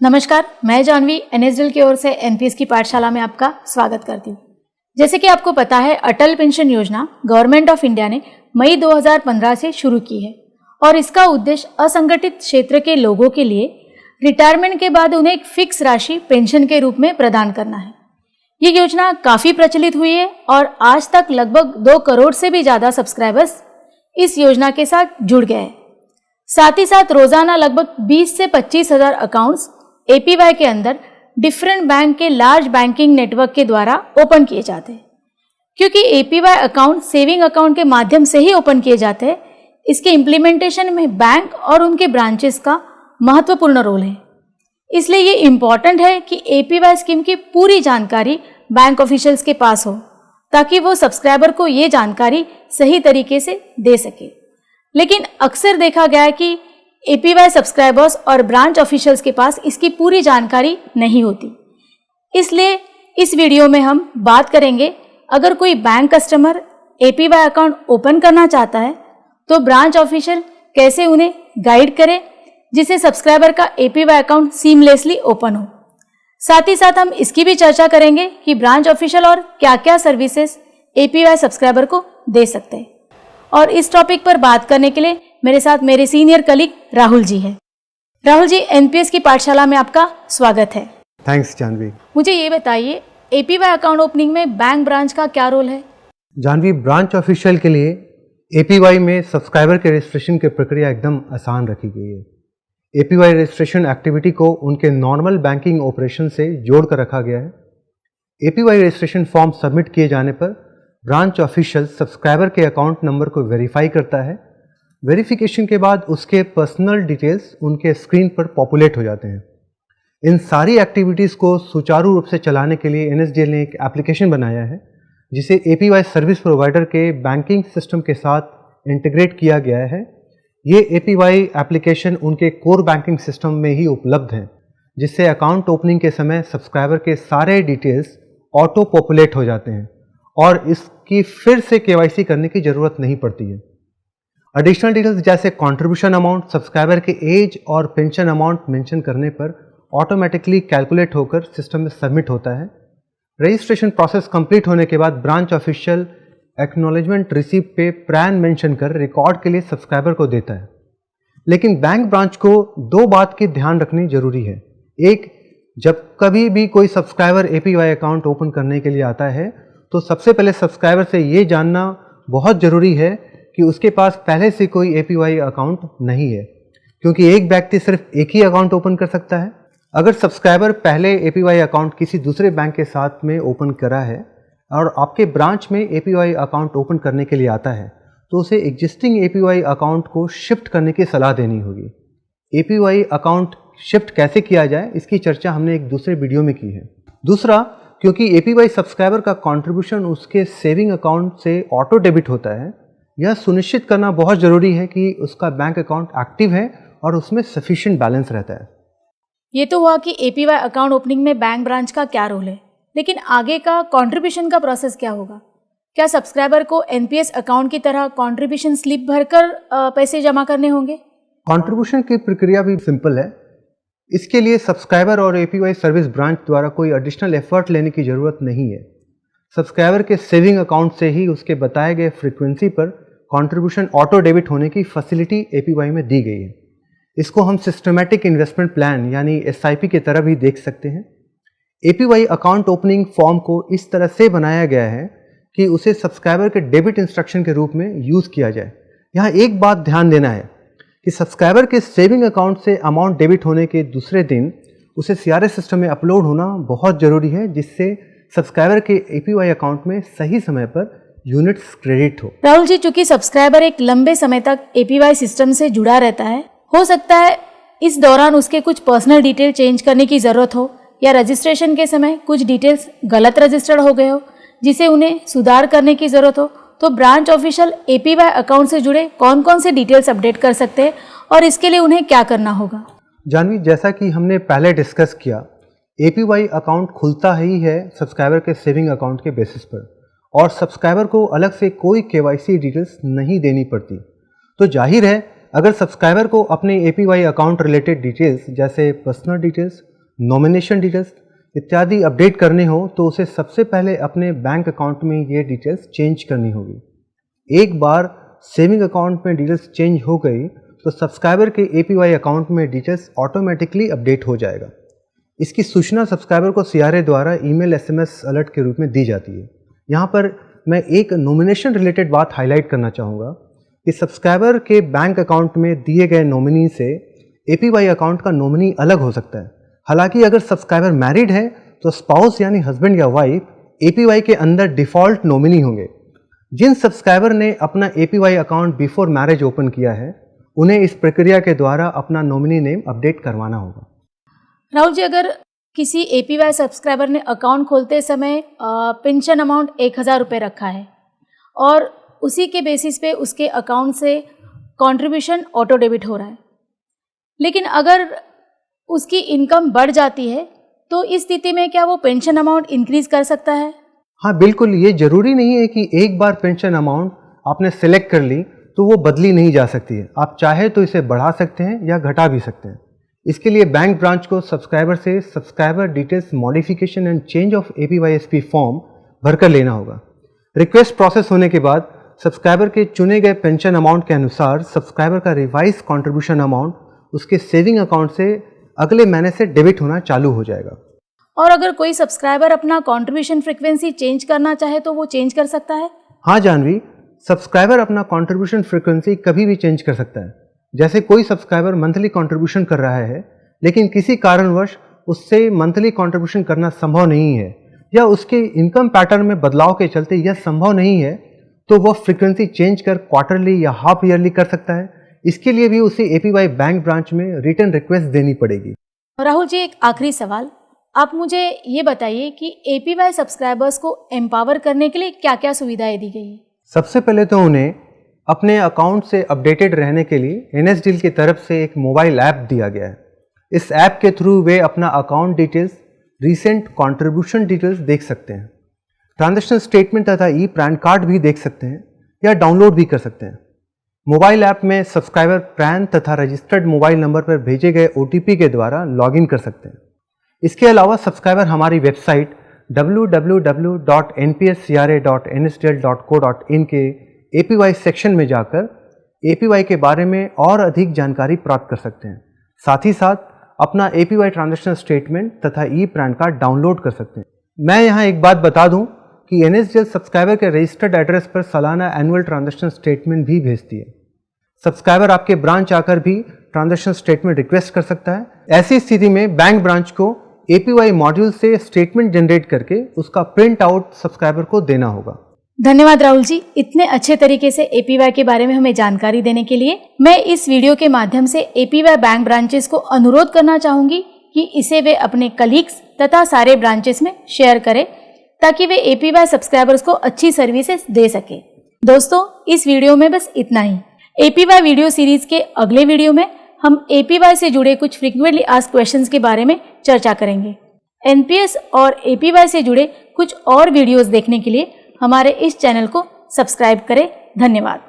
नमस्कार, मैं जानवी एनएसडीएल की ओर से एनपीएस की पाठशाला में आपका स्वागत करती हूँ। जैसे कि आपको पता है, अटल पेंशन योजना गवर्नमेंट ऑफ इंडिया ने मई 2015 से शुरू की है और इसका उद्देश्य असंगठित क्षेत्र के लोगों के लिए रिटायरमेंट के बाद उन्हें एक फिक्स राशि पेंशन के रूप में प्रदान करना है। ये योजना काफ़ी प्रचलित हुई है और आज तक लगभग 2 करोड़ से भी ज़्यादा सब्सक्राइबर्स इस योजना के साथ जुड़ गए हैं। साथ ही साथ रोज़ाना लगभग 20 से 25 हज़ार अकाउंट्स एपीवाई के अंदर डिफरेंट बैंक के लार्ज बैंकिंग नेटवर्क के द्वारा ओपन किए जाते हैं। क्योंकि एपीवाई अकाउंट सेविंग अकाउंट के माध्यम से ही ओपन किए जाते हैं, इसके इम्प्लीमेंटेशन में बैंक और उनके ब्रांचेस का महत्वपूर्ण रोल है। इसलिए ये इम्पॉर्टेंट है कि एपीवाई स्कीम की पूरी जानकारी बैंक ऑफिशियल्स के पास हो, ताकि वो सब्सक्राइबर को ये जानकारी सही तरीके से दे सके। लेकिन अक्सर देखा गया है कि एपीवाई सब्सक्राइबर्स और ब्रांच ऑफिशियल्स के पास इसकी पूरी जानकारी नहीं होती। इसलिए इस वीडियो में हम बात करेंगे, अगर कोई bank customer APY account open करना चाहता है तो ब्रांच ऑफिशियल कैसे उन्हें गाइड करे, जिससे सब्सक्राइबर का एपीवाई अकाउंट सीमलेसली ओपन हो। साथ ही साथ हम इसकी भी चर्चा करेंगे कि ब्रांच ऑफिशियल और क्या क्या सर्विसेज एपीवाई सब्सक्राइबर को दे सकते हैं। और इस टॉपिक पर बात करने के लिए मेरे साथ मेरे सीनियर कलीग राहुल जी हैं। राहुल जी, एनपीएस की पाठशाला में आपका स्वागत है। थैंक्स जानवी। मुझे ये बताइए, एपीवाई अकाउंट ओपनिंग में बैंक ब्रांच का क्या रोल है? जानवी, ब्रांच ऑफिशियल के लिए एपीवाई में सब्सक्राइबर के रजिस्ट्रेशन की प्रक्रिया एकदम आसान रखी गई है। एपीवाई रजिस्ट्रेशन एक्टिविटी को उनके नॉर्मल बैंकिंग ऑपरेशन से जोड़कर रखा गया है। एपीवाई रजिस्ट्रेशन फॉर्म सबमिट किए जाने पर ब्रांच ऑफिशियल सब्सक्राइबर के अकाउंट नंबर को वेरीफाई करता है। वेरिफिकेशन के बाद उसके पर्सनल डिटेल्स उनके स्क्रीन पर पॉपुलेट हो जाते हैं। इन सारी एक्टिविटीज़ को सुचारू रूप से चलाने के लिए एनएसडीएल ने एक एप्लीकेशन बनाया है, जिसे एपीवाई सर्विस प्रोवाइडर के बैंकिंग सिस्टम के साथ इंटीग्रेट किया गया है। ये एपीवाई एप्लीकेशन उनके कोर बैंकिंग सिस्टम में ही उपलब्ध है, जिससे अकाउंट ओपनिंग के समय सब्सक्राइबर के सारे डिटेल्स ऑटो पॉपुलेट हो जाते हैं और इसकी फिर से केवाईसी करने की ज़रूरत नहीं पड़ती है। एडिशनल डिटेल्स जैसे कंट्रीब्यूशन अमाउंट, सब्सक्राइबर के एज और पेंशन अमाउंट मेंशन करने पर ऑटोमेटिकली कैलकुलेट होकर सिस्टम में सबमिट होता है। रजिस्ट्रेशन प्रोसेस कंप्लीट होने के बाद ब्रांच ऑफिशियल एक्नॉलेजमेंट रिसीप्ट पे प्रैन मेंशन कर रिकॉर्ड के लिए सब्सक्राइबर को देता है। लेकिन बैंक ब्रांच को 2 बात की ध्यान रखनी जरूरी है। एक, जब कभी भी कोई सब्सक्राइबर एपीवाई अकाउंट ओपन करने के लिए आता है तो सबसे पहले सब्सक्राइबर से ये जानना बहुत ज़रूरी है कि उसके पास पहले से कोई एपीवाई अकाउंट नहीं है, क्योंकि एक व्यक्ति सिर्फ एक ही अकाउंट ओपन कर सकता है। अगर सब्सक्राइबर पहले एपीवाई अकाउंट किसी दूसरे बैंक के साथ में ओपन करा है और आपके ब्रांच में एपीवाई अकाउंट ओपन करने के लिए आता है, तो उसे एग्जिस्टिंग एपीवाई अकाउंट को शिफ्ट करने की सलाह देनी होगी। एपीवाई अकाउंट शिफ्ट कैसे किया जाए, इसकी चर्चा हमने एक दूसरे वीडियो में की है। दूसरा, क्योंकि एपीवाई सब्सक्राइबर का कंट्रीब्यूशन उसके सेविंग अकाउंट से ऑटो डेबिट होता है, यह सुनिश्चित करना बहुत ज़रूरी है कि उसका बैंक अकाउंट एक्टिव है और उसमें सफिशिएंट बैलेंस रहता है। ये तो हुआ कि एपीवाई अकाउंट ओपनिंग में बैंक ब्रांच का क्या रोल है, लेकिन आगे का कंट्रीब्यूशन का प्रोसेस क्या होगा? क्या सब्सक्राइबर को एनपीएस अकाउंट की तरह कंट्रीब्यूशन स्लिप भरकर पैसे जमा करने होंगे? कंट्रीब्यूशन की प्रक्रिया भी सिंपल है। इसके लिए सब्सक्राइबर और एपीवाई सर्विस ब्रांच द्वारा कोई एडिशनल एफर्ट लेने की ज़रूरत नहीं है। सब्सक्राइबर के सेविंग अकाउंट से ही उसके बताए गए फ्रीक्वेंसी पर कंट्रीब्यूशन ऑटो डेबिट होने की फैसिलिटी एपीवाई में दी गई है। इसको हम सिस्टमैटिक इन्वेस्टमेंट प्लान यानी एसआईपी की तरह भी देख सकते हैं। एपीवाई अकाउंट ओपनिंग फॉर्म को इस तरह से बनाया गया है कि उसे सब्सक्राइबर के डेबिट इंस्ट्रक्शन के रूप में यूज़ किया जाए। यहाँ एक बात ध्यान देना है कि सब्सक्राइबर के सेविंग अकाउंट से अमाउंट डेबिट होने के दूसरे दिन उसे सीआरएस सिस्टम में अपलोड होना बहुत ज़रूरी है, जिससे सब्सक्राइबर के एपीवाई अकाउंट में सही समय पर यूनिट्स क्रेडिट हो। राहुल जी, चूंकि सब्सक्राइबर एक लंबे समय तक एपीवाई सिस्टम से जुड़ा रहता है, हो सकता है इस दौरान उसके कुछ पर्सनल डिटेल चेंज करने की ज़रूरत हो, या रजिस्ट्रेशन के समय कुछ डिटेल्स गलत रजिस्टर्ड हो गए हो, जिसे उन्हें सुधार करने की ज़रूरत हो, तो ब्रांच ऑफिशियल एपीवाई अकाउंट से जुड़े कौन कौन से डिटेल्स अपडेट कर सकते हैं और इसके लिए उन्हें क्या करना होगा? जानवी, जैसा कि हमने पहले डिस्कस किया, एपीवाई अकाउंट खुलता ही है सब्सक्राइबर के सेविंग अकाउंट के बेसिस पर और सब्सक्राइबर को अलग से कोई केवाईसी डिटेल्स नहीं देनी पड़ती। तो जाहिर है अगर सब्सक्राइबर को अपने APY अकाउंट रिलेटेड डिटेल्स जैसे पर्सनल डिटेल्स, नॉमिनेशन डिटेल्स इत्यादि अपडेट करने हो तो उसे सबसे पहले अपने बैंक अकाउंट में ये डिटेल्स चेंज करनी होगी। एक बार सेविंग अकाउंट में डिटेल्स चेंज हो गई तो सब्सक्राइबर के APY अकाउंट में डिटेल्स ऑटोमेटिकली अपडेट हो जाएगा। इसकी सूचना सब्सक्राइबर को CRA द्वारा ईमेल SMS अलर्ट के रूप में दी जाती है। यहाँ पर मैं एक नॉमिनेशन रिलेटेड बात हाईलाइट करना चाहूँगा कि सब्सक्राइबर के बैंक अकाउंट में दिए गए नॉमिनी से APY अकाउंट का नॉमिनी अलग हो सकता है। हालांकि अगर सब्सक्राइबर मैरिड है तो स्पाउस यानी हस्बैंड या वाइफ APY के अंदर डिफ़ॉल्ट नॉमिनी होंगे। जिन सब्सक्राइबर ने अपना APY account before marriage open किया है उन्हें इस प्रक्रिया के द्वारा अपना नॉमिनी नेम अपडेट करवाना होगा। राहुल जी, अगर किसी APY सब्सक्राइबर ने अकाउंट खोलते समय पेंशन अमाउंट 1000 रुपये रखा है और उसी के बेसिस पे उसके अकाउंट से कंट्रीब्यूशन ऑटो डेबिट हो रहा है, लेकिन अगर उसकी इनकम बढ़ जाती है तो इस स्थिति में क्या वो पेंशन अमाउंट इंक्रीज कर सकता है? हाँ बिल्कुल, ये जरूरी नहीं है कि एक बार पेंशन अमाउंट आपने सेलेक्ट कर ली तो वो बदली नहीं जा सकती है। आप चाहे तो इसे बढ़ा सकते हैं या घटा भी सकते हैं। इसके लिए बैंक ब्रांच को सब्सक्राइबर से subscriber details modification and change of APYSP form भरकर लेना होगा। रिक्वेस्ट प्रोसेस होने के बाद सब्सक्राइबर के चुने गए पेंशन अमाउंट के अनुसार सब्सक्राइबर का रिवाइज कॉन्ट्रीब्यूशन अमाउंट उसके सेविंग अकाउंट से अगले महीने से डेबिट होना चालू हो जाएगा। और अगर कोई सब्सक्राइबर अपना कंट्रीब्यूशन फ्रीक्वेंसी चेंज करना चाहे तो वो चेंज कर सकता है? हाँ जानवी, सब्सक्राइबर अपना कंट्रीब्यूशन फ्रीक्वेंसी कभी भी चेंज कर सकता है। जैसे कोई सब्सक्राइबर मंथली कंट्रीब्यूशन कर रहा है लेकिन किसी कारणवश उससे मंथली कंट्रीब्यूशन करना संभव नहीं है या उसके इनकम पैटर्न में बदलाव के चलते यह संभव नहीं है तो वह फ्रीक्वेंसी चेंज कर क्वार्टरली या हाफ ईयरली कर सकता है। इसके लिए भी उसे APY बैंक ब्रांच में रिटर्न रिक्वेस्ट देनी पड़ेगी। राहुल जी, एक आखिरी सवाल, आप मुझे ये बताइए कि APY सब्सक्राइबर्स को एम्पावर करने के लिए क्या क्या सुविधाएं दी गई है? सबसे पहले तो उन्हें अपने अकाउंट से अपडेटेड रहने के लिए NSDL की तरफ से एक मोबाइल ऐप दिया गया है। इस ऐप के थ्रू वे अपना account details, recent contribution details देख सकते हैं, ट्रांजैक्शन स्टेटमेंट तथा पैन कार्ड भी देख सकते हैं या डाउनलोड भी कर सकते हैं। मोबाइल ऐप में सब्सक्राइबर पैन तथा रजिस्टर्ड मोबाइल नंबर पर भेजे गए OTP के द्वारा लॉगिन कर सकते हैं। इसके अलावा सब्सक्राइबर हमारी वेबसाइट www.npscra.nsdl.co.in के APY सेक्शन में जाकर APY के बारे में और अधिक जानकारी प्राप्त कर सकते हैं। साथ ही साथ अपना APY ट्रांजैक्शन स्टेटमेंट तथा पैन कार्ड डाउनलोड कर सकते हैं। मैं यहाँ एक बात बता दूँ कि NSDL सब्सक्राइबर के रजिस्टर्ड एड्रेस पर सालाना एनुअल ट्रांजैक्शन स्टेटमेंट भी भेजती है। सब्सक्राइबर आपके ब्रांच आकर भी ट्रांजैक्शन स्टेटमेंट रिक्वेस्ट कर सकता है। ऐसी स्थिति में बैंक ब्रांच को APY मॉड्यूल से स्टेटमेंट जनरेट करके उसका प्रिंट आउट सब्सक्राइबर को देना होगा। धन्यवाद राहुल जी, इतने अच्छे तरीके से APY के बारे में हमें जानकारी देने के लिए। मैं इस वीडियो के माध्यम से APY बैंक ब्रांचेस को अनुरोध करना चाहूंगी कि इसे वे अपने कलीग्स तथा सारे ब्रांचेस में शेयर करें ताकि वे APY सब्सक्राइबर्स को अच्छी सर्विसेज दे सके। दोस्तों, इस वीडियो में बस इतना ही। APY वीडियो सीरीज के अगले वीडियो में हम APY से जुड़े कुछ फ्रीक्वेंटली आस्क्ड क्वेश्चंस के बारे में चर्चा करेंगे। NPS और APY से जुड़े कुछ और वीडियोस देखने के लिए हमारे इस चैनल को सब्सक्राइब करें। धन्यवाद।